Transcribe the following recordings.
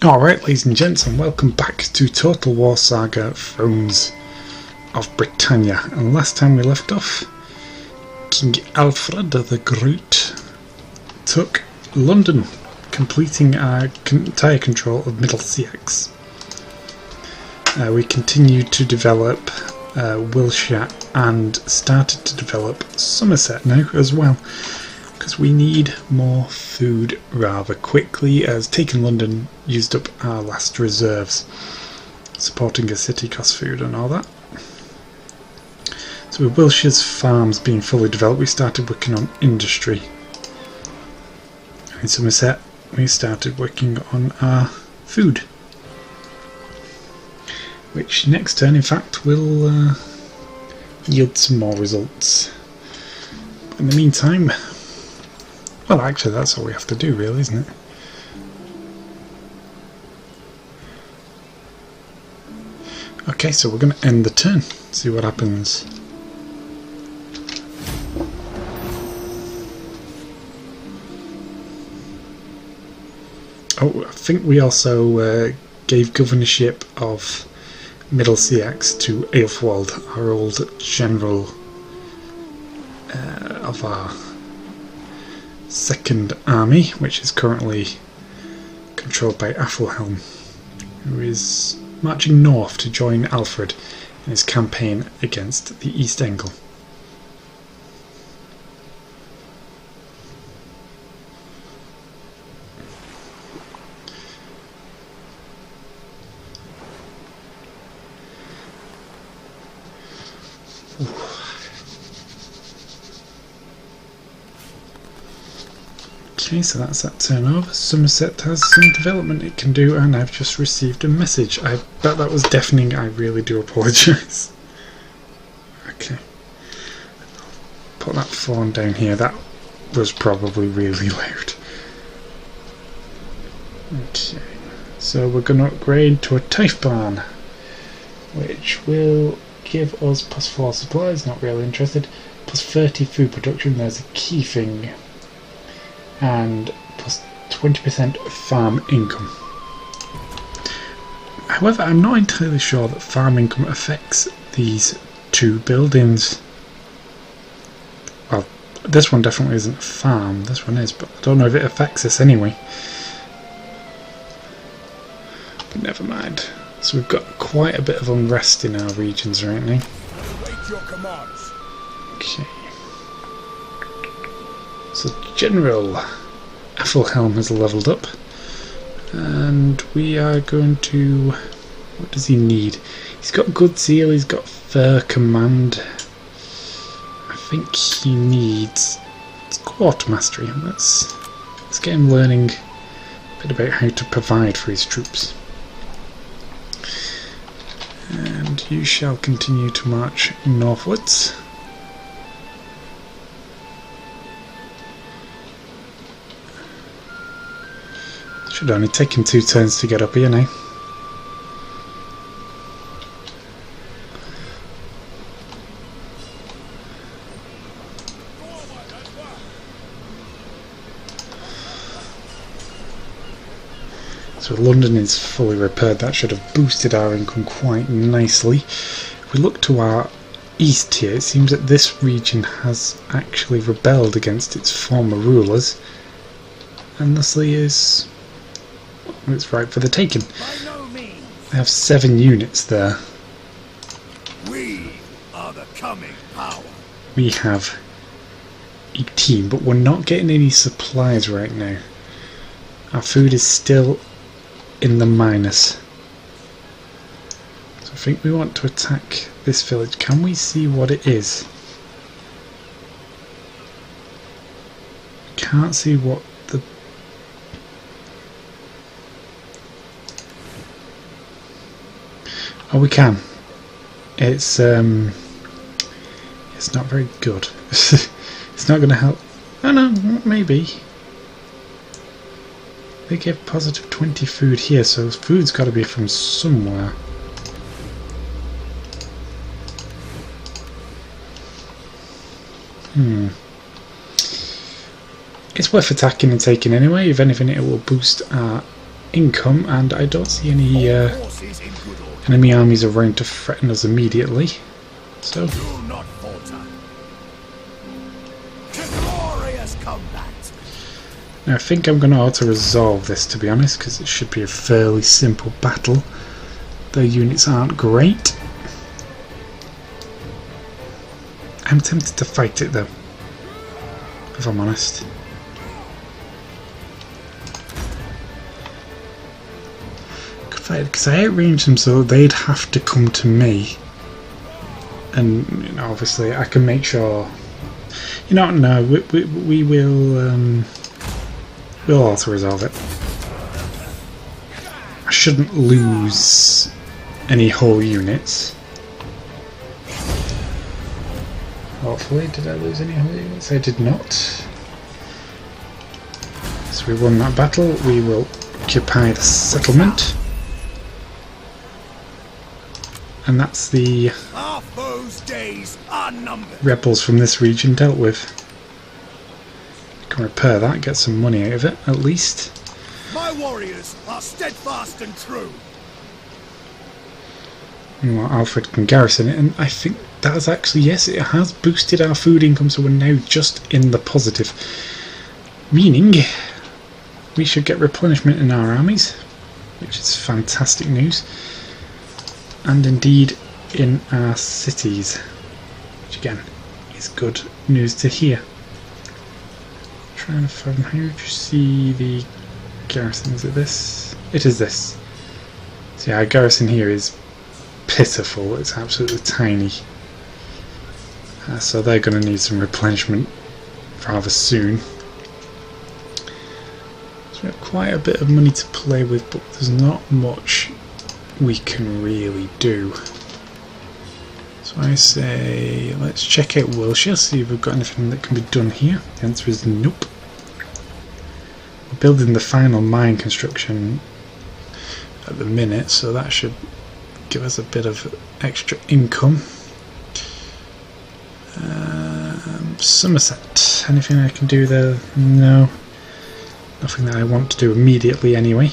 Alright, ladies and gents, and welcome back to Total War Saga Thrones of Britannia. And last time we left off, King Alfred the Great took London, completing our entire control of Middle Seaxe. We continued to develop Wiltshire and started to develop Somerset now as well, because we need more food rather quickly, as taking London used up our last reserves. Supporting a city costs food and all that. So with Wiltshire's farms being fully developed, we started working on industry. In Somerset we started working on our food, which next turn in fact will yield some more results. In the meantime, well, actually that's all we have to do really, isn't it? Okay, so we're going to end the turn, see what happens. Oh, I think we also gave governorship of Middle Seaxe to Alfred, our old general of our Second Army, which is currently controlled by Alfred, who is marching north to join Alfred in his campaign against the East Engle. Okay, so that's that turn over. Somerset has some development it can do, and I've just received a message. I bet that was deafening. I really do apologise. Okay. Put that phone down here. That was probably really loud. Okay. So we're going to upgrade to a Typh Barn, which will give us +4 supplies. Not really interested. +30 food production. There's a key thing. And +20% farm income. However, I'm not entirely sure that farm income affects these two buildings. Well, this one definitely isn't a farm, this one is, but I don't know if it affects us anyway. But never mind. So we've got quite a bit of unrest in our regions right now. Okay. So General Athelhelm has leveled up, and we are going to... what does he need? He's got good zeal, he's got fair command. I think he needs quartermastery. Let's get him learning a bit about how to provide for his troops. And you shall continue to march northwards. Should only take him 2 turns to get up here now. So London is fully repaired. That should have boosted our income quite nicely. If we look to our east here, it seems that this region has actually rebelled against its former rulers, and thusly is... it's right for the taking. They have 7 units there. We are the coming power. We have 18, but we're not getting any supplies right now. Our food is still in the minus. So I think we want to attack this village. Can we see what it is? Can't see what the... oh, we can. It's not very good. It's not going to help. Oh no, maybe. They give positive 20 food here, so food's got to be from somewhere. It's worth attacking and taking anyway. If anything, it will boost our income, and I don't see any Horses in good order. enemy armies around to threaten us immediately. So, Do not falter. To glorious combat. now I think I'm going to auto-resolve this, to be honest, because it should be a fairly simple battle. The units aren't great. I'm tempted to fight it though, if I'm honest. Could fight it because I outranged them, so they'd have to come to me. And you know, obviously I can make sure. You know, no, we will. We'll also resolve it. I shouldn't lose any whole units. Hopefully, did I lose any whole units? I did not. So we won that battle. We will occupy the settlement. And that's the Our foes' days are numbered. rebels from this region dealt with. Can repair that, get some money out of it, at least. My warriors are steadfast and true. Meanwhile, Alfred can garrison it, and I think that is actually, yes, it has boosted our food income, so we're now just in the positive. Meaning, we should get replenishment in our armies, which is fantastic news. And indeed, in our cities, which again, is good news to hear. Trying to find, how do you see the garrison? Is it this? It is this. So yeah, our garrison here is pitiful, it's absolutely tiny. So they're going to need some replenishment rather soon. So we have quite a bit of money to play with, but there's not much we can really do. So I say, let's check out Wiltshire, see if we've got anything that can be done here. The answer is nope. We're building the final mine construction at the minute, so that should give us a bit of extra income. Somerset, anything I can do there? No, nothing that I want to do immediately anyway.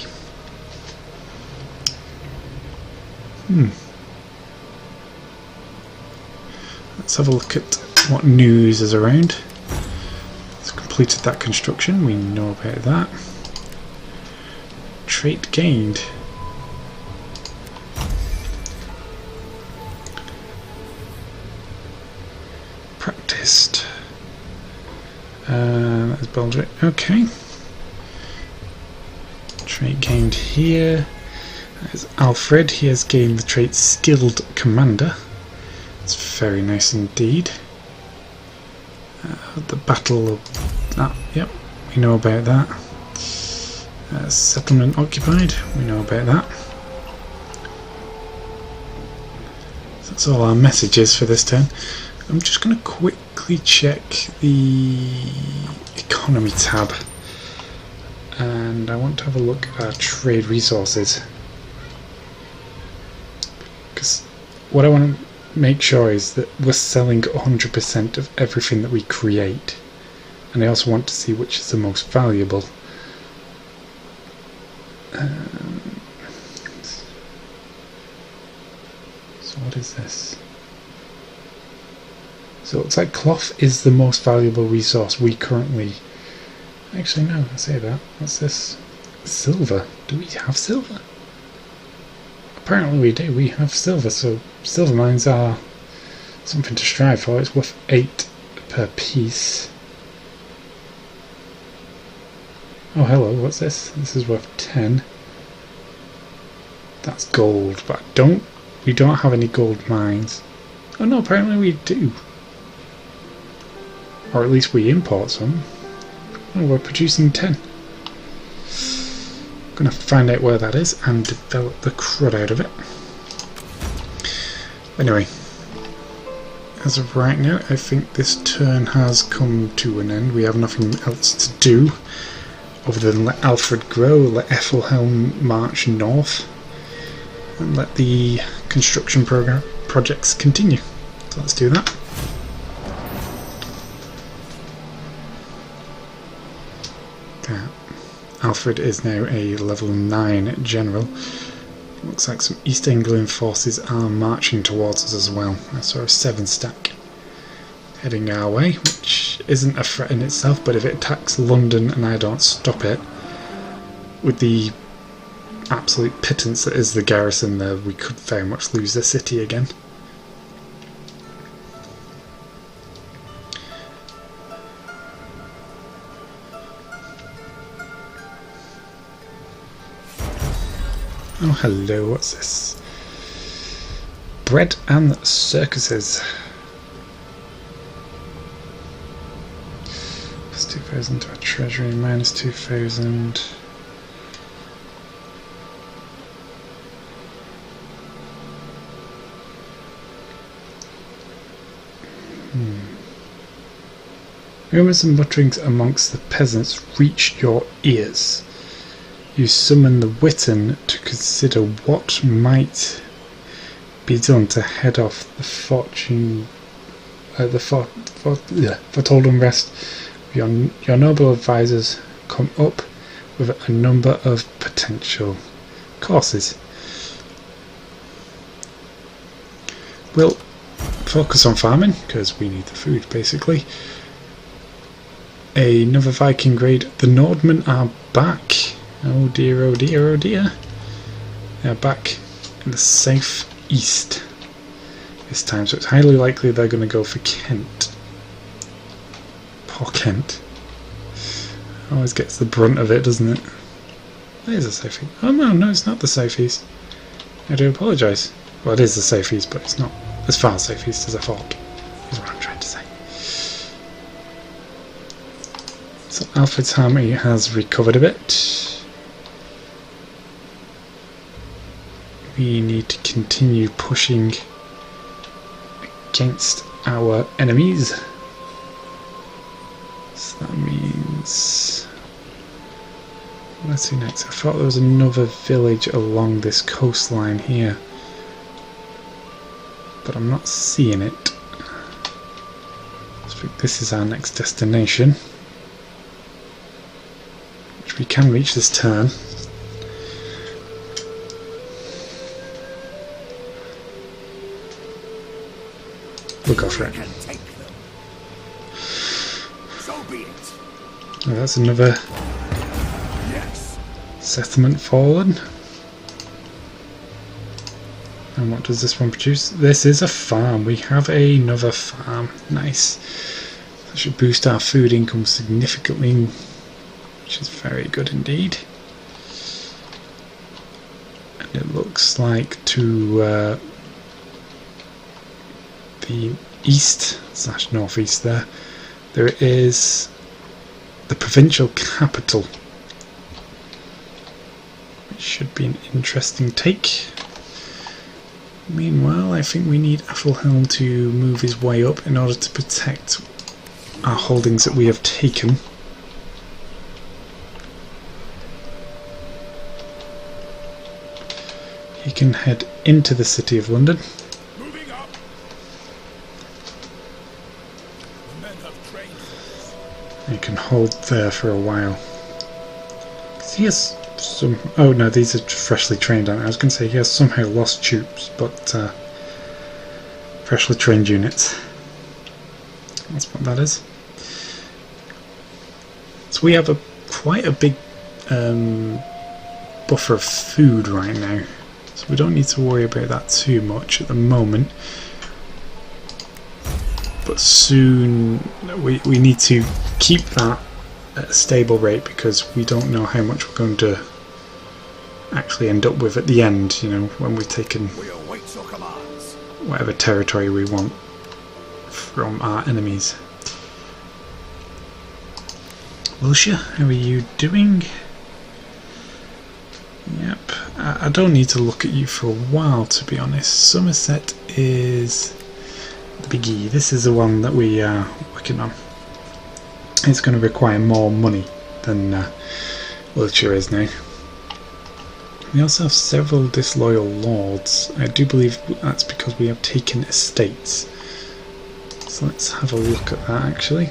Let's have a look at what news is around. It's completed that construction, we know about that. Trait gained. Practiced. That's Baldric. Okay. Trait gained here. There's Alfred. He has gained the trait Skilled Commander. It's very nice indeed. The Battle of that. Yep, we know about that. Settlement occupied. We know about that. So that's all our messages for this turn. I'm just going to quickly check the economy tab, and I want to have a look at our trade resources, because what I want to make sure is that we're selling 100% of everything that we create, and I also want to see which is the most valuable. So what is this? So it looks like cloth is the most valuable resource we currently... Actually no, I say that. What's this? Silver. Do we have silver? Apparently we do. We have silver, so silver mines are something to strive for. It's worth 8 per piece. Oh hello, what's this? This is worth 10. That's gold, but we don't have any gold mines. Oh no, apparently we do. Or at least we import some. Oh, we're producing 10. Gonna find out where that is and develop the crud out of it. Anyway, as of right now, I think this turn has come to an end. We have nothing else to do other than let Alfred grow, let Ethelhelm march north, and let the construction projects continue. So let's do that. Alfred is now a level 9 general. Looks like some East Anglian forces are marching towards us as well. I saw a 7 stack heading our way, which isn't a threat in itself, but if it attacks London and I don't stop it, with the absolute pittance that is the garrison there, we could very much lose the city again. Oh hello, what's this? Bread and circuses. Plus 2,000 to our treasury, minus 2,000. Rumours and mutterings amongst the peasants reached your ears. You summon the Witan to consider what might be done to head off the foretold unrest. Your noble advisors come up with a number of potential courses. We'll focus on farming because we need the food basically. Another Viking raid. The Nordmen are back. Oh dear, oh dear, oh dear. They're back in the southeast this time, so it's highly likely they're going to go for Kent. Poor Kent. Always gets the brunt of it, doesn't it? That is the southeast. Oh no, it's not the southeast. I do apologise. Well, it is the southeast, but it's not as far southeast as I thought, is what I'm trying to say. So Alfred's army has recovered a bit. We need to continue pushing against our enemies. So that means... let's see next. I thought there was another village along this coastline here, but I'm not seeing it. So this is our next destination, which we can reach this turn. We'll go for it. Oh, that's another settlement fallen. And what does this one produce? This is a farm. We have another farm. Nice. That should boost our food income significantly, which is very good indeed. And it looks like to the east/northeast there is the provincial capital, which should be an interesting take. Meanwhile, I think we need Athelhelm to move his way up in order to protect our holdings that we have taken. He can head into the city of London. You can hold there for a while. He has some... oh no, these are freshly trained. I was going to say he has somehow lost troops, but freshly trained units. That's what that is. So we have quite a big buffer of food right now, so we don't need to worry about that too much at the moment. But soon we need to keep that at a stable rate, because we don't know how much we're going to actually end up with at the end, you know, when we've taken whatever territory we want from our enemies. Wilshire, how are you doing? Yep, I don't need to look at you for a while, to be honest. Somerset is the biggie. This is the one that we are working on. It's going to require more money than Wiltshire is now. We also have several disloyal lords. I do believe that's because we have taken estates. So let's have a look at that actually.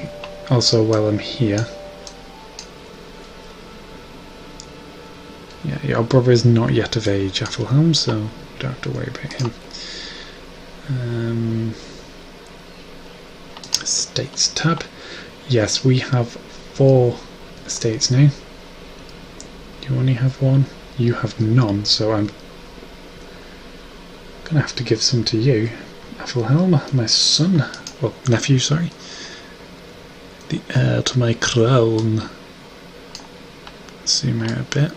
Also, while I'm here, Yeah, your brother is not yet of age, Athelhelm, so don't have to worry about him. Estates tab. Yes, we have 4 estates now. You only have 1. You have none, so I'm gonna have to give some to you, Athelhelm, my son, well, nephew, sorry. The heir to my crown. Zoom out a bit.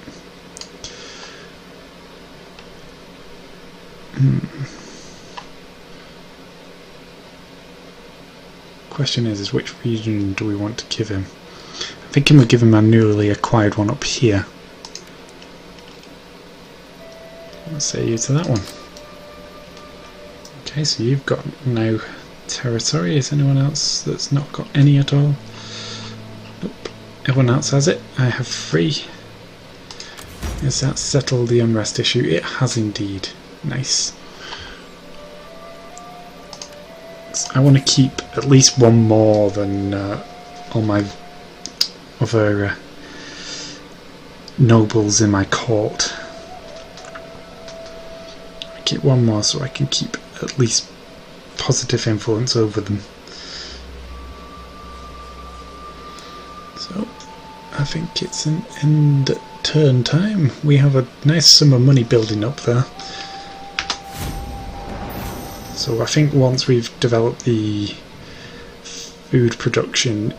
Question is which region do we want to give him? I'm thinking we'll give him a newly acquired one up here. Let's say you to that one. Okay, so you've got no territory. Is anyone else that's not got any at all? Nope. Everyone else has it. I have 3. Has that settled the unrest issue? It has indeed. Nice. I want to keep at least 1 more than all my other nobles in my court. I keep 1 more so I can keep at least positive influence over them. So I think it's an end turn time. We have a nice sum of money building up there. So I think once we've developed the food production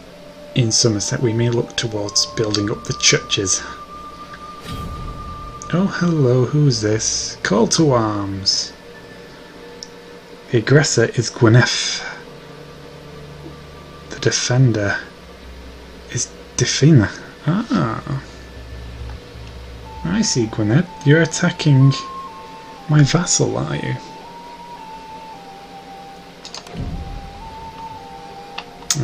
in Somerset, we may look towards building up the churches. Oh, hello, who's this? Call to arms. The aggressor is Gwyneth. The defender is Defina. Ah. I see, Gwyneth. You're attacking my vassal, are you?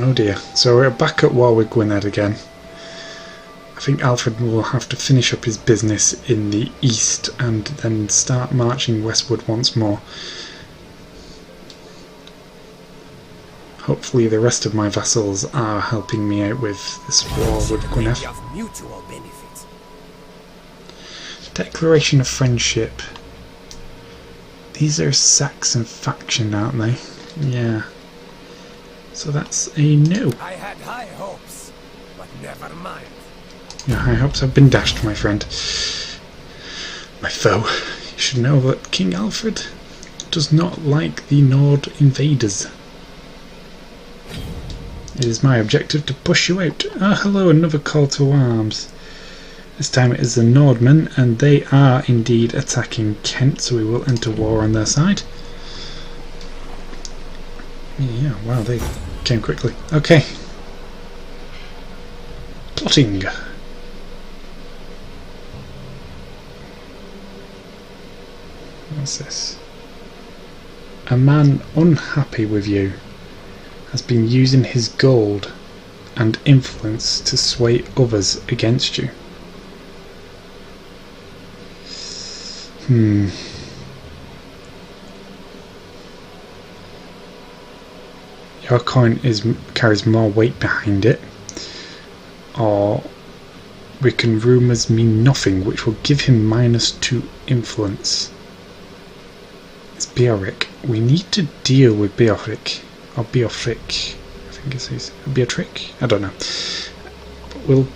Oh dear. So we're back at war with Gwynedd again. I think Alfred will have to finish up his business in the east and then start marching westward once more. Hopefully the rest of my vassals are helping me out with this war with Gwynedd. Declaration of friendship. These are Saxon faction, aren't they? Yeah. So that's a no. I had high hopes, but never mind. Your high hopes have been dashed, my friend. My foe. You should know that King Alfred does not like the Nord invaders. It is my objective to push you out. Ah, hello, another call to arms. This time it is the Nordmen, and they are indeed attacking Kent, so we will enter war on their side. Yeah, wow, they came quickly. Okay. Plotting. What's this? A man unhappy with you has been using his gold and influence to sway others against you. Your coin carries more weight behind it, or we can rumours mean nothing, which will give him -2 influence. It's Beorhtric. We need to deal with Beorhtric, or Beorhtric, I think it says Beorhtric. I don't know. But we'll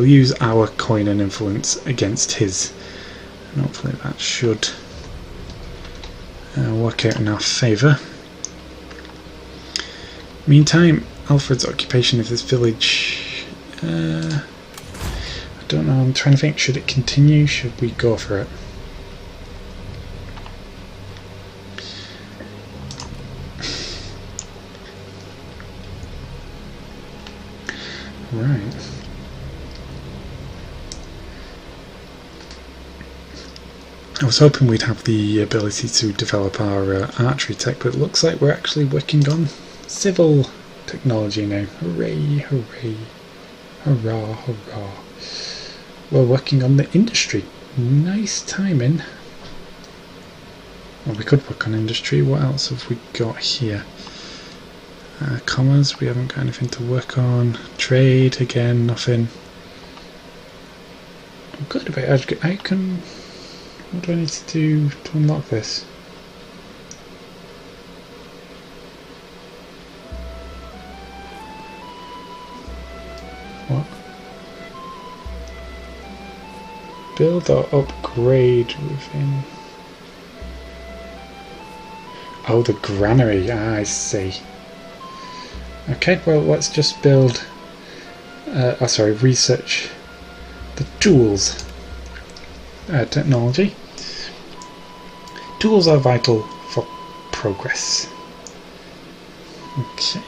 use our coin and influence against his, and hopefully that should work out in our favour. Meantime, Alfred's occupation of this village, I don't know, I'm trying to think, should it continue, should we go for it? Right. I was hoping we'd have the ability to develop our archery tech, but it looks like we're actually working on civil technology now. Hooray, hooray, hurrah, hurrah. We're working on the industry. Nice timing. Well, we could work on industry. What else have we got here? Commerce, we haven't got anything to work on. Trade, again, nothing. I'm good about it. I can... What do I need to do to unlock this? What? Build or upgrade within... Oh, the granary. Ah, I see. Okay, well, let's just build... research the tools. Technology. Tools are vital for progress. Okay.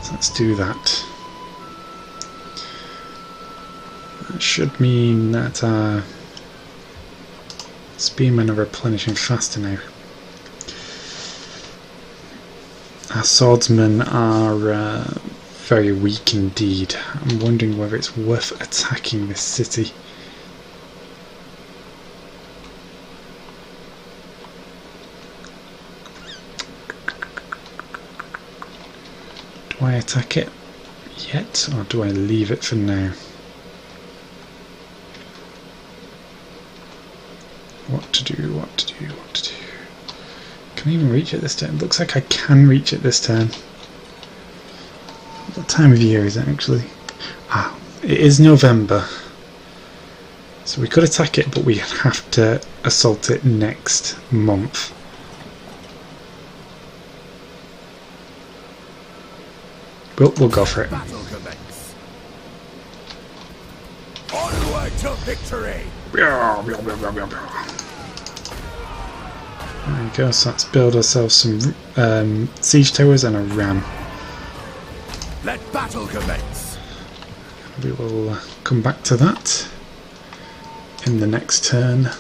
So let's do that. That should mean that our spearmen are replenishing faster now. Our swordsmen are very weak indeed. I'm wondering whether it's worth attacking this city. Do I attack it yet, or do I leave it for now? What to do, what to do, what to do. Can I even reach it this turn? Looks like I can reach it this turn. What time of year is it actually? Ah, it is November. So we could attack it, but we have to assault it next month. We'll go for it. Battle commence. Onward to victory. There we go, so let's build ourselves some siege towers and a ram. Let battle commence. We will come back to that in the next turn.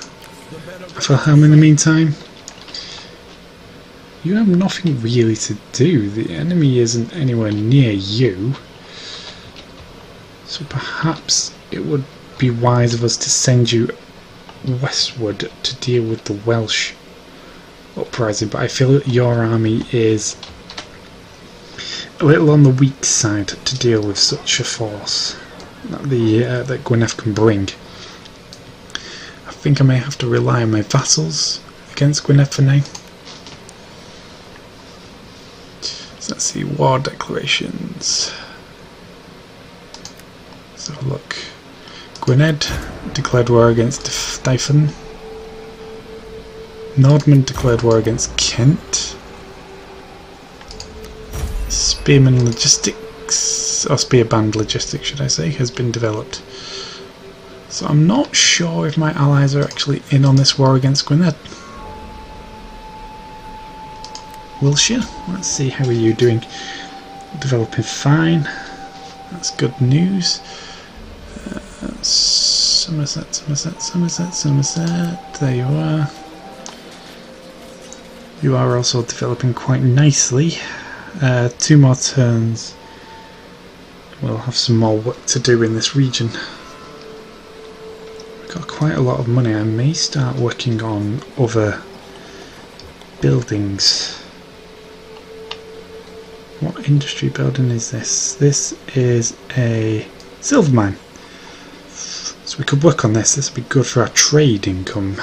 Wilhelm, in the meantime, you have nothing really to do. The enemy isn't anywhere near you, so perhaps it would be wise of us to send you westward to deal with the Welsh uprising, but I feel that your army is a little on the weak side to deal with such a force that Gwynedd can bring. I think I may have to rely on my vassals against Gwynedd for now. So let's see, war declarations. Let's have a look. Gwynedd declared war against Dyfn. Nordman declared war against Kent. Spearman logistics, or spear band logistics should I say, has been developed. So I'm not sure if my allies are actually in on this war against Gwynedd. Wiltshire, let's see, how are you doing? Developing fine, that's good news. Somerset, there you are. You are also developing quite nicely. 2 more turns. We'll have some more work to do in this region. We've got quite a lot of money. I may start working on other buildings. What industry building is this? This is a silver mine. So we could work on this. This would be good for our trade income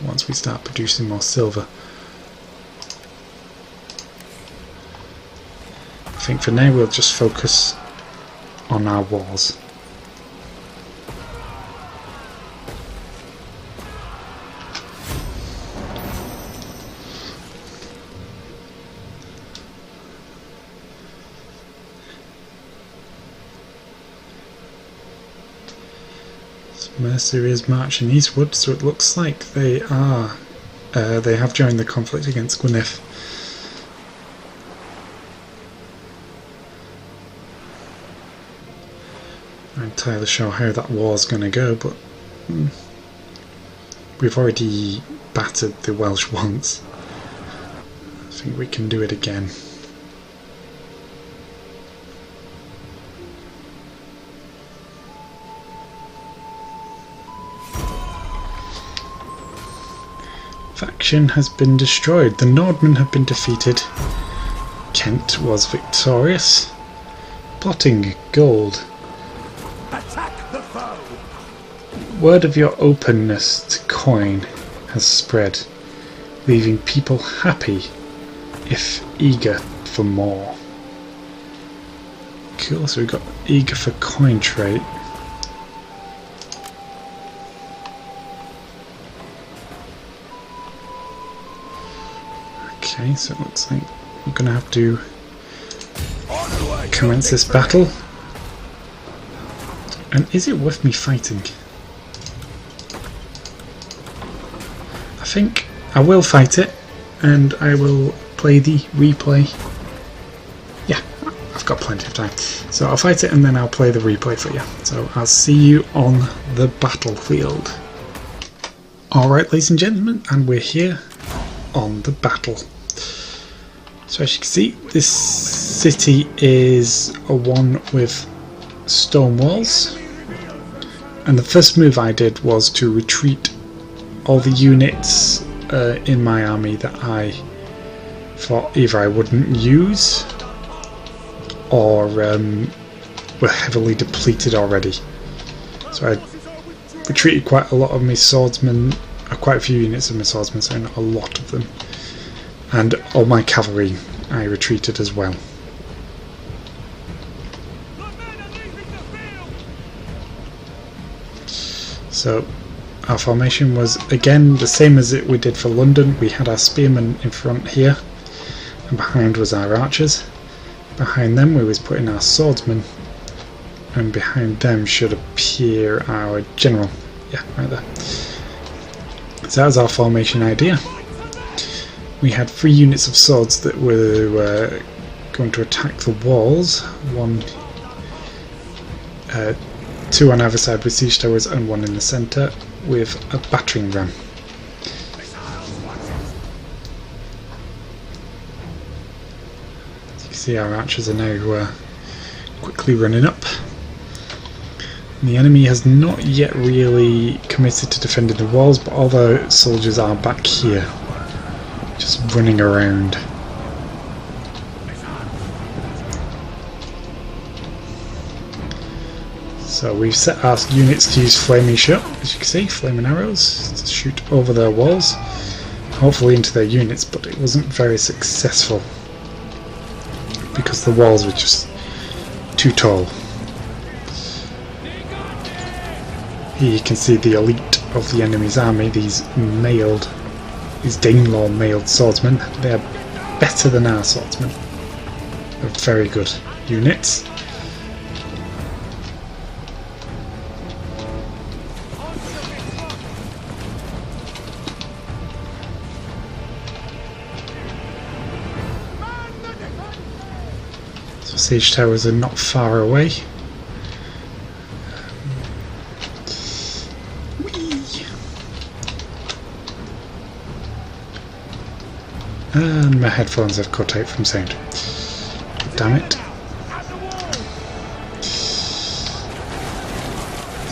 once we start producing more silver. I think for now we'll just focus on our wars. So Mercia is marching eastward, so it looks like they have joined the conflict against Gwynedd. I'm not entirely sure how that war's going to go, but we've already battered the Welsh once. I think we can do it again. Faction has been destroyed. The Nordmen have been defeated. Kent was victorious. Plotting gold. Attack the Word of your openness to coin has spread, leaving people happy if eager for more. Cool, so we've got eager for coin trait. Okay, so it looks like we're going to have to commence this battle. And is it worth me fighting? I think I will fight it, and I will play the replay. Yeah, I've got plenty of time. So I'll fight it and then I'll play the replay for you. So I'll see you on the battlefield. Alright, ladies and gentlemen, and we're here on the battle. So as you can see, this city is a one with stone walls, and the first move I did was to retreat all the units in my army that I thought either I wouldn't use or were heavily depleted already. So I retreated quite a lot of my swordsmen, quite a few units of my swordsmen, so not a lot of them. And all my cavalry I retreated as well. So our formation was again the same as we did for London. We had our spearmen in front here, and behind was our archers. Behind them we was putting our swordsmen, and behind them should appear our general. Yeah, right there. So that was our formation idea. We had 3 units of swords that were going to attack the walls. 2 on either side with siege towers and 1 in the centre with a battering ram. As you can see, our archers are now quickly running up. The enemy has not yet really committed to defending the walls, but all the soldiers are back here, just running around. So we've set our units to use flaming shot, as you can see, flaming arrows, to shoot over their walls, hopefully into their units, but it wasn't very successful because the walls were just too tall. Here you can see the elite of the enemy's army, these Danelaw mailed swordsmen. They are better than our swordsmen. They're very good units. So siege towers are not far away. And my headphones have cut out from sound. Damn it. You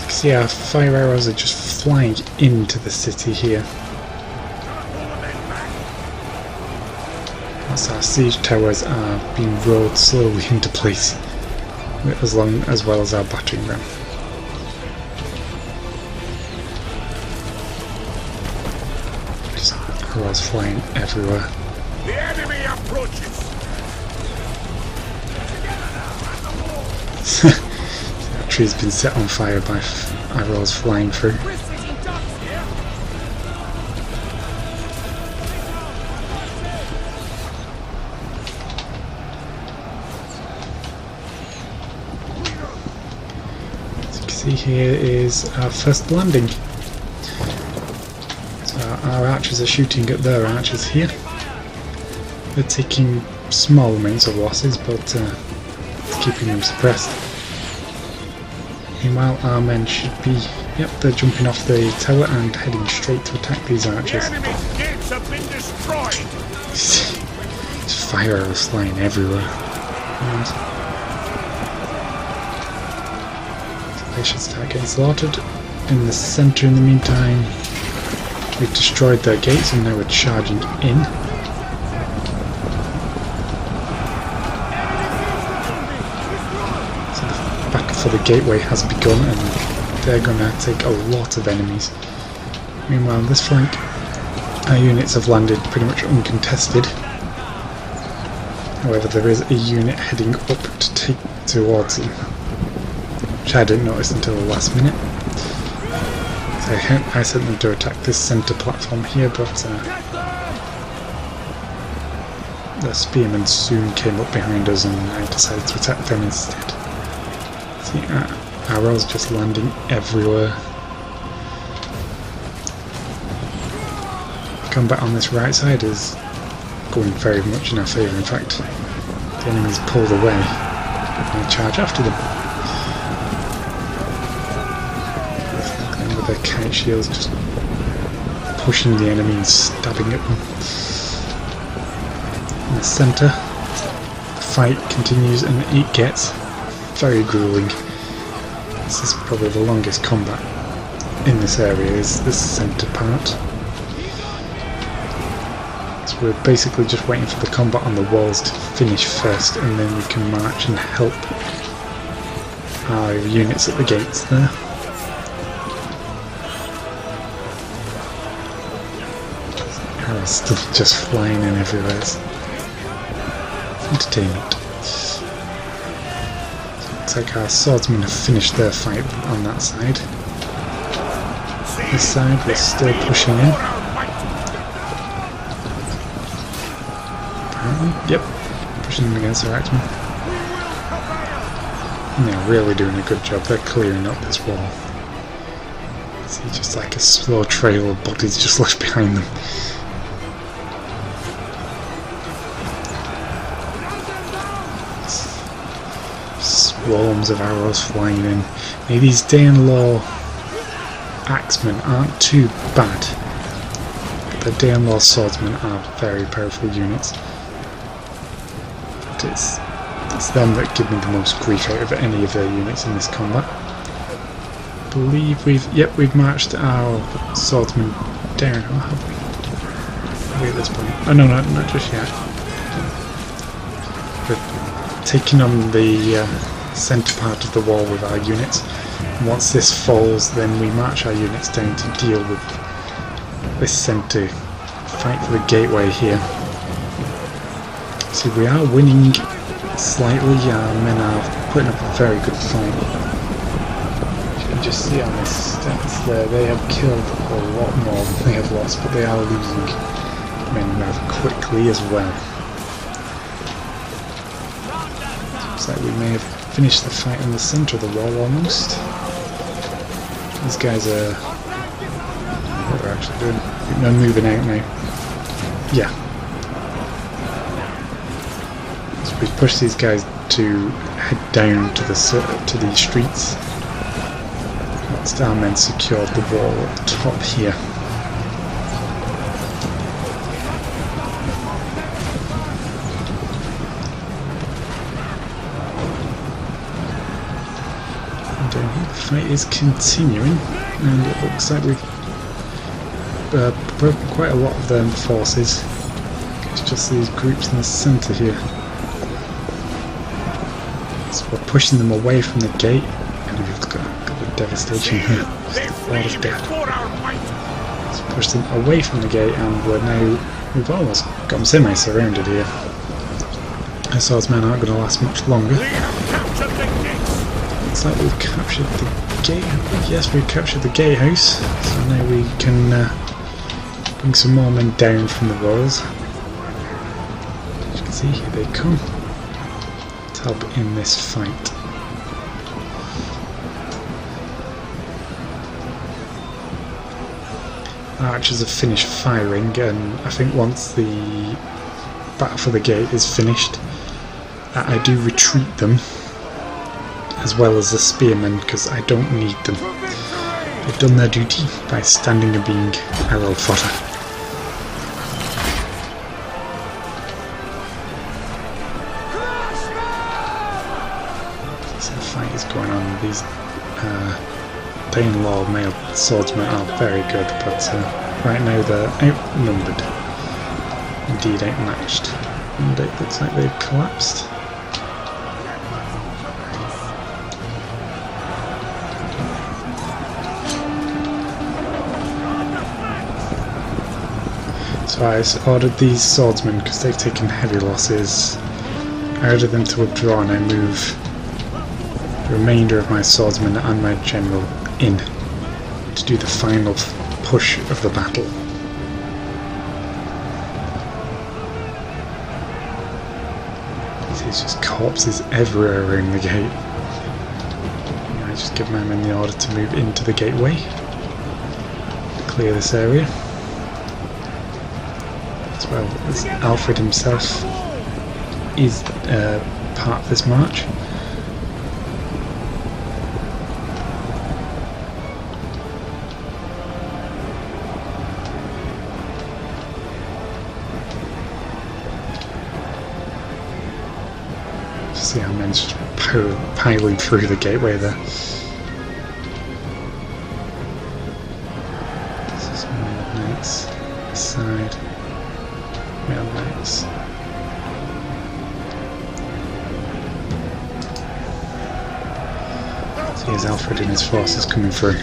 can see our fire arrows are just flying into the city here. As our siege towers are being rolled slowly into place, as well as our battering ram. Just arrows flying everywhere. The enemy approaches. The tree's been set on fire by arrows flying through. As you can see, here is our first landing. So our archers are shooting at their archers here. They're taking small amounts of losses, but it's keeping them suppressed. Meanwhile, our men should be, yep, they're jumping off the tower and heading straight to attack these archers. The enemy's gates have been destroyed. There's fire arrows flying everywhere. So they should start getting slaughtered. In the centre, in the meantime, we've destroyed their gates and now we're charging in. For the gateway has begun, and they're going to take a lot of enemies. Meanwhile, this flank, our units have landed pretty much uncontested. However, there is a unit heading up to take towards them, which I didn't notice until the last minute. So I sent them to attack this centre platform here, but the spearmen soon came up behind us and I decided to attack them instead. See, arrows just landing everywhere. Combat on this right side is going very much in our favour. In fact, the enemy's pulled away. We're going to charge after them. With their kite shields just pushing the enemy and stabbing at them. In the centre, the fight continues and it gets very gruelling. This is probably the longest combat in this area, is this centre part. So we're basically just waiting for the combat on the walls to finish first, and then we can march and help our units at the gates there. Arrows still just flying in everywhere. It's entertainment. Looks like our swordsmen have finished their fight on that side. This side we're still pushing in. Apparently, yep, pushing them against our axemen. And they're really doing a good job. They're clearing up this wall. See, just like a slow trail of bodies just left behind them. Swarms of arrows flying in. Now, these Danelaw axemen aren't too bad, but the Danelaw swordsmen are very powerful units. But it's them that give me the most grief out of any of their units in this combat. I believe we've marched our swordsmen down. Oh, have we at this point? Oh no, not just yet. We're taking on the centre part of the wall with our units. And once this falls, then we march our units down to deal with this centre, fight for the gateway here. See, we are winning slightly. Our men are putting up a very good fight. You can just see on the stats there, they have killed a lot more than they have lost, but they are losing men rather quickly as well. Looks like we may have finished the fight in the centre of the wall almost. These guys are... what they're actually doing. They're moving out now. Yeah. So we push these guys to head down to the streets. Whilst our men secured the wall at the top here. The fight is continuing, and it looks like we've broken quite a lot of their forces. It's just these groups in the centre here. So we're pushing them away from the gate, and we've got the devastation here. Just a lot of death. So push them away from the gate, and we've almost got them semi-surrounded here. Our swordsmen aren't going to last much longer. Looks like we've captured the gate. Yes, we've captured the gatehouse. So now we can bring some more men down from the walls. As you can see, here they come to help in this fight. Our archers have finished firing, and I think once the battle for the gate is finished, I do retreat them, as well as the spearmen, because I don't need them. They've done their duty by standing and being arrow fodder. So the fight is going on. These Danelaw male swordsmen are very good, but right now they're outnumbered. Indeed outmatched. And it looks like they've collapsed. So I ordered these swordsmen because they've taken heavy losses. I ordered them to withdraw and I move the remainder of my swordsmen and my general in to do the final push of the battle. There's just corpses everywhere around the gate. I just give my men the order to move into the gateway, clear this area, as well as Alfred himself is part of this march. See how men's just piling through the gateway there. This is male knights. This side. Male knights. So here's Alfred and his forces coming through.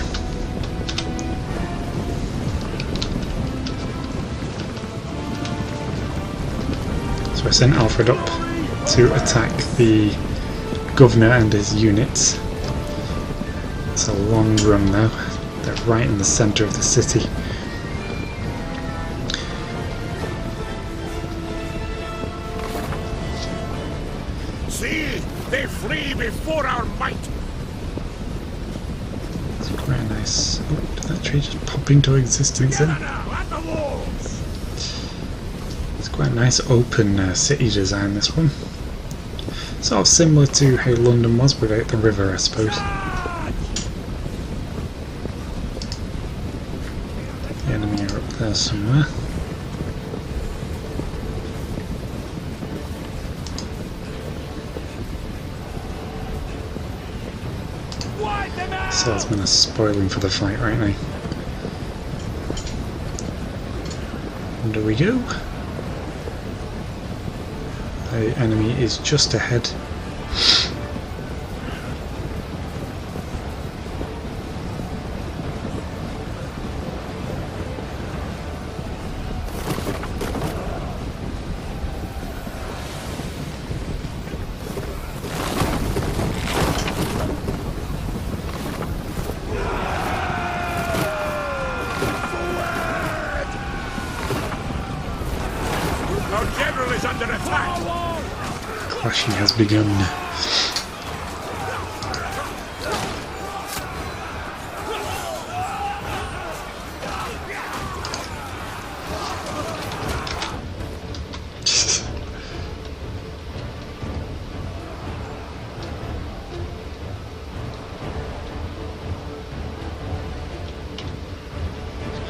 So I sent Alfred up to attack the governor and his units. It's a long run now. They're right in the centre of the city. See, they flee before our might. It's quite nice. Oh, did that tree just pop into existence then? It's quite a nice open city design, this one. Sort of similar to how London was without the river, I suppose. The enemy are up there somewhere. Swordsmen are spoiling for the fight right now. Under we go. The enemy is just ahead. Our general is under attack. Clashing has begun.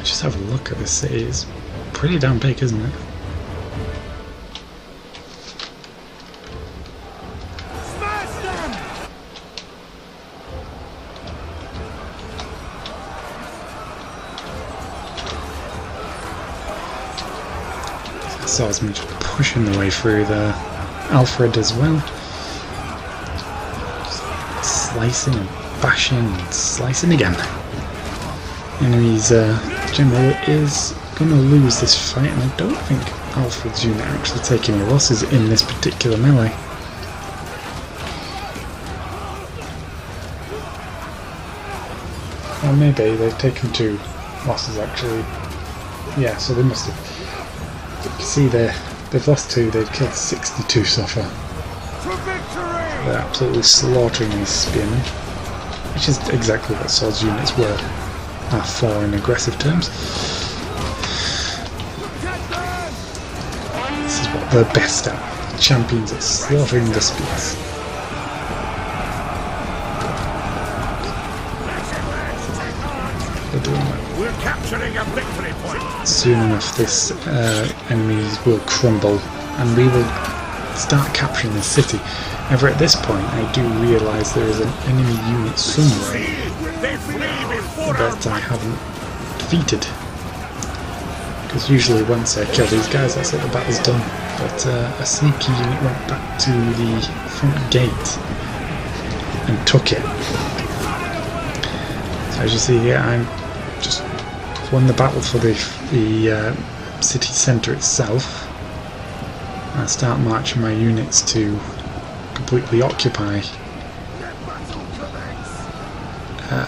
Just have a look at this city. It's pretty damn big, isn't it? Swordsman just pushing the way through there. Alfred as well. Just slicing and bashing and slicing again. Enemy's general is going to lose this fight, and I don't think Alfred's unit are actually taking any losses in this particular melee. Or maybe they've taken 2 losses actually. Yeah, so they must have. You can see they've lost 2, they've killed 62 so far. They're absolutely slaughtering these spearmen, which is exactly what swords units are for in aggressive terms. This is what they're best at. Champions at slaughtering the spears. They're doing that. We're capturing a victory point. Soon enough this enemies will crumble and we will start capturing the city. However, at this point I do realise there is an enemy unit somewhere that I haven't defeated. Because usually once I kill these guys, that's it, the battle's done. But a sneaky unit went back to the front gate and took it. So as you see here, I'm just won the battle for the city centre itself. I start marching my units to completely occupy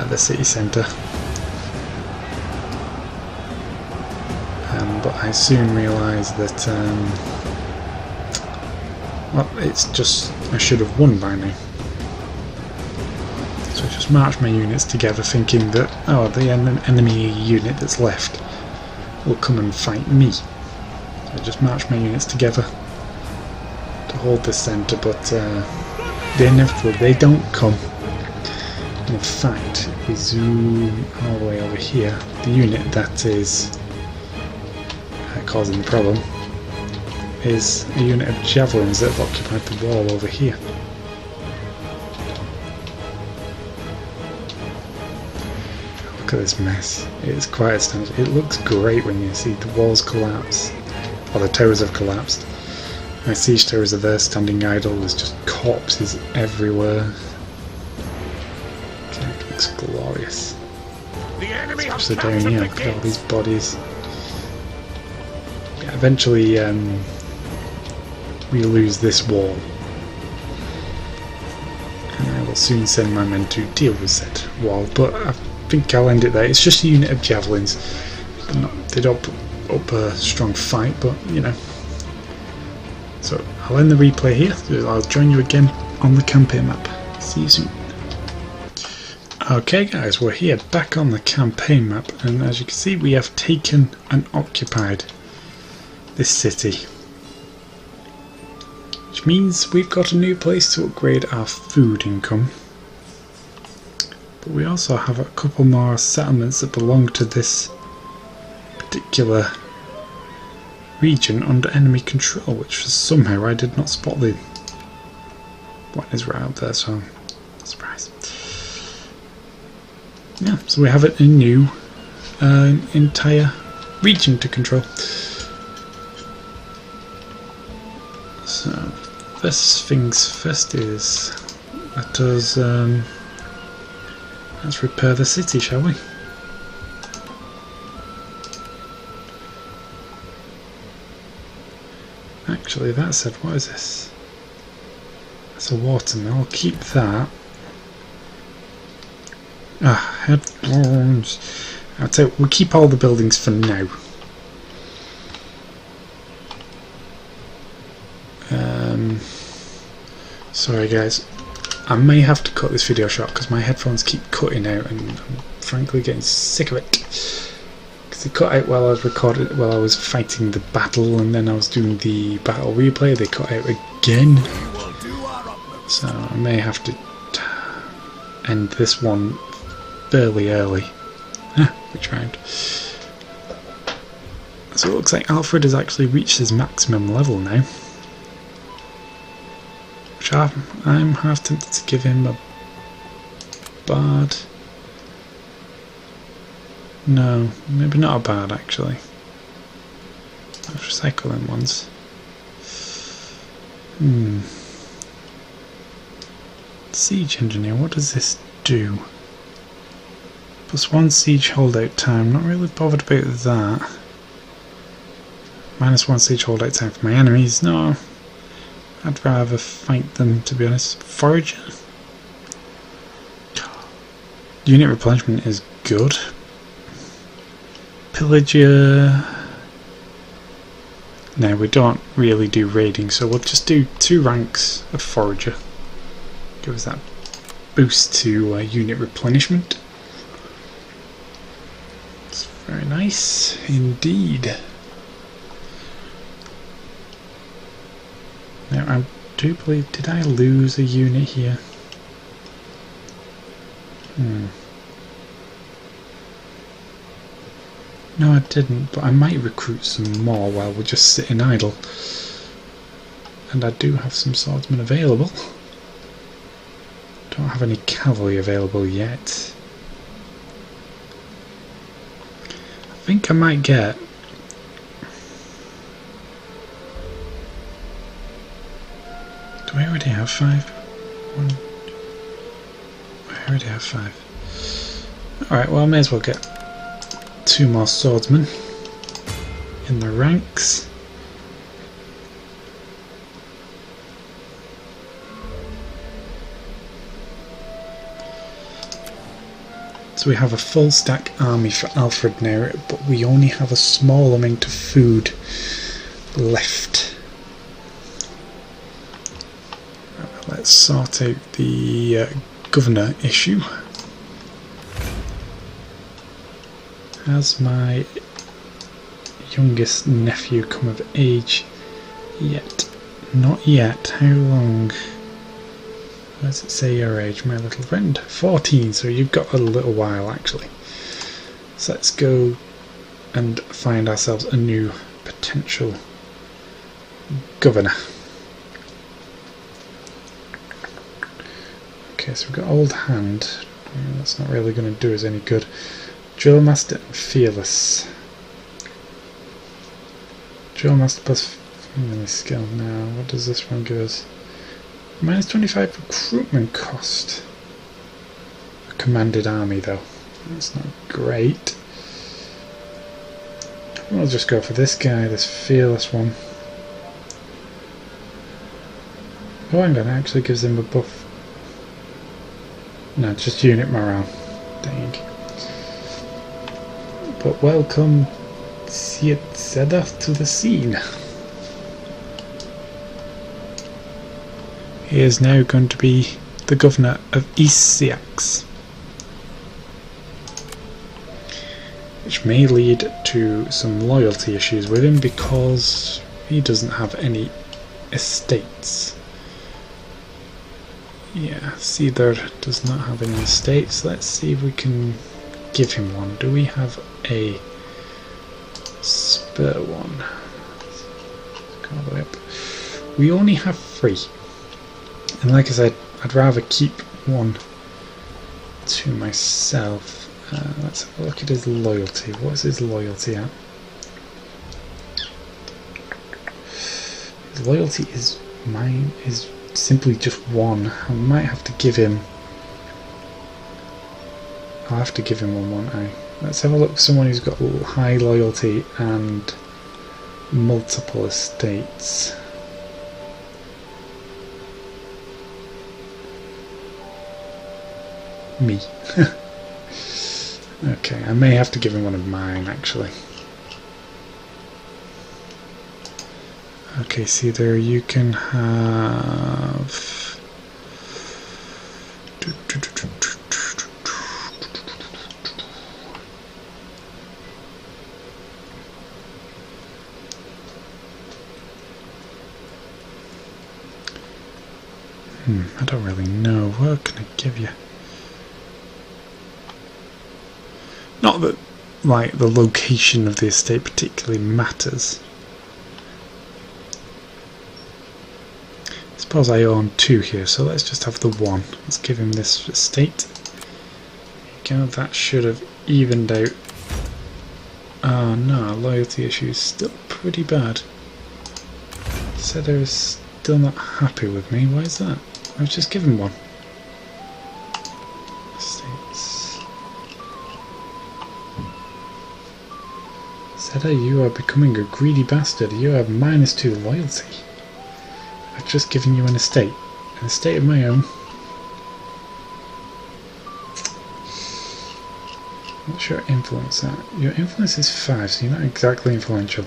the city centre. But I soon realised that, well, it's just, I should have won by now. So I just marched my units together thinking that, oh, the enemy unit that's left will come and fight me. So I just marched my units together to hold this centre, but the inevitable, they don't come. And in fact, if we zoom all the way over here, the unit that is causing the problem is a unit of javelins that have occupied the wall over here. Look at this mess. It's quite astonishing. It looks great when you see the walls collapse, or the towers have collapsed. My siege towers are there standing idle, there's just corpses everywhere. Okay, it looks glorious. Especially down here, look at all these bodies. Yeah, eventually we lose this wall. And I will soon send my men to deal with said wall, but I think I'll end it there. It's just a unit of javelins. They don't put up a strong fight, but you know. So I'll end the replay here. I'll join you again on the campaign map. See you soon. Okay guys, we're here back on the campaign map, and as you can see we have taken and occupied this city. Which means we've got a new place to upgrade our food income. But we also have a couple more settlements that belong to this particular region under enemy control, which somehow I did not spot. The one is right up there, so surprise. Yeah, so we have a new entire region to control. So first things first is let's repair the city, shall we? Actually, that said, what is this? That's a watermill. I'll keep that. Ah, headphones. I'd say we'll keep all the buildings for now. Sorry guys, I may have to cut this video short because my headphones keep cutting out, and I'm frankly getting sick of it. Because they cut out while I was recording, while I was fighting the battle, and then I was doing the battle replay. They cut out again, so I may have to end this one fairly early. We tried. So it looks like Alfred has actually reached his maximum level now. Which I'm half tempted to give him a bard. No, maybe not a bard actually. Let's recycle them ones. Siege engineer, what does this do? +1 siege holdout time, not really bothered about that. -1 siege holdout time for my enemies, no. I'd rather fight them, to be honest. Forager? Unit replenishment is good. Pillager... No, we don't really do raiding, so we'll just do 2 ranks of Forager. Give us that boost to unit replenishment. It's very nice indeed. Now I do believe, did I lose a unit here? No I didn't, but I might recruit some more while we're just sitting idle. And I do have some swordsmen available. Don't have any cavalry available yet. I think I might get... Do I already have 5? I already have 5. Alright, well I may as well get 2 more swordsmen in the ranks. So we have a full stack army for Alfred now, but we only have a small amount of food left. Let's sort out the governor issue. Has my youngest nephew come of age yet? Not yet. How long? Where does it say your age, my little friend? 14, so you've got a little while actually. So let's go and find ourselves a new potential governor. Okay, so we've got Old Hand. That's not really going to do us any good. Drill Master and Fearless. Drill Master plus family skill. Now, what does this one give us? Minus 25 recruitment cost. A commanded army though. That's not great. We'll just go for this guy, this Fearless one. Oh, hang on, it actually gives him a buff. No, just unit morale. Dang. But welcome Seaxe to the scene. He is now going to be the governor of East Seaxe, which may lead to some loyalty issues with him because he doesn't have any estates. Yeah, Cedar does not have any estates. Let's see if we can give him one. Do we have a spur one? Let's go all the way up. We only have 3. And like I said, I'd rather keep one to myself. Let's have a look at his loyalty. What is his loyalty at? His loyalty is mine is simply just 1. I might have to give him. I'll have to give him one, won't I? Let's have a look for someone who's got high loyalty and multiple estates. Me. Okay, I may have to give him one of mine actually. Okay, see there, you can have I don't really know. What can I give you? Not that, like, the location of the estate particularly matters. I suppose I own 2 here, so let's just have the 1. Let's give him this estate. There you go, that should have evened out. Oh no, loyalty issue is still pretty bad. Said I was still not happy with me. Why is that? I've just given 1. Estates. Seda, you are becoming a greedy bastard. You have -2 loyalty. I've just given you an estate of my own. What's your influence at? Your influence is 5, so you're not exactly influential.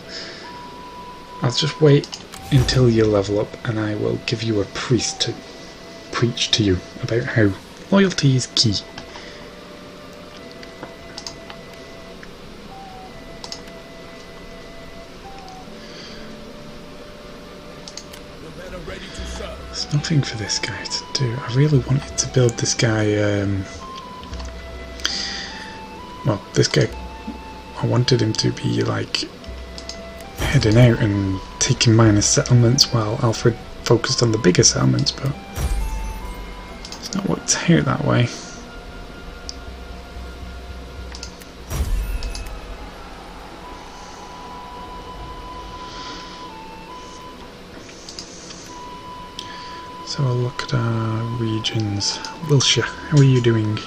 I'll just wait until you level up and I will give you a priest to preach to you about how loyalty is key. There's nothing for this guy to do. I really wanted to build this guy, well, this guy, I wanted him to be like heading out and taking minor settlements while Alfred focused on the bigger settlements, but it's not worked out that way. So we'll look at our regions. Wiltshire, how are you doing?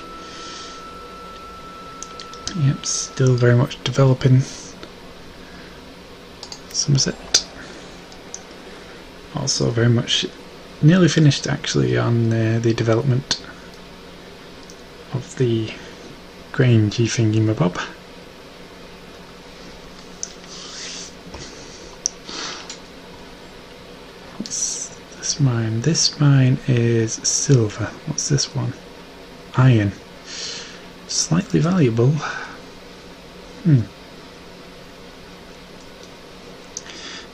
Yep, still very much developing. Somerset. Also very much nearly finished actually on the development of the Grange thingy-mabob. What's this mine? This mine is silver. What's this one? Iron. Slightly valuable.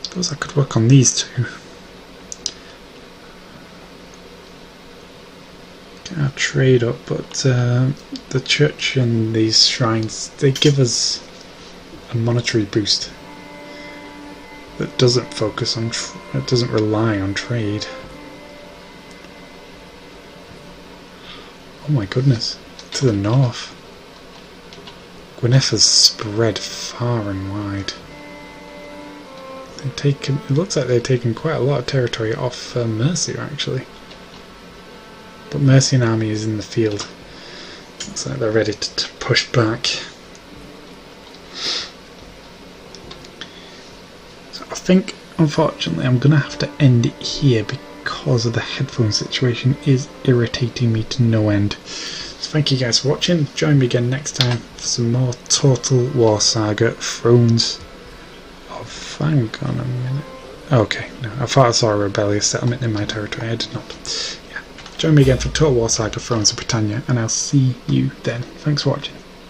Suppose I could work on these two. Get our trade up, but the church and these shrines, they give us a monetary boost that doesn't focus on, it doesn't rely on trade. Oh my goodness, to the north. Gwyneth has spread far and wide. They've taken, it looks like they've taken quite a lot of territory off Mercia actually. But Mercian army is in the field. Looks like they're ready to push back. So I think, unfortunately, I'm going to have to end it here because of the headphone situation is irritating me to no end. So thank you guys for watching. Join me again next time for some more Total War Saga Thrones of... Hang on a minute. Okay, no, I thought I saw a rebellious settlement in my territory. I did not. Join me again for Total War Saga Thrones of Britannia, and I'll see you then. Thanks for watching.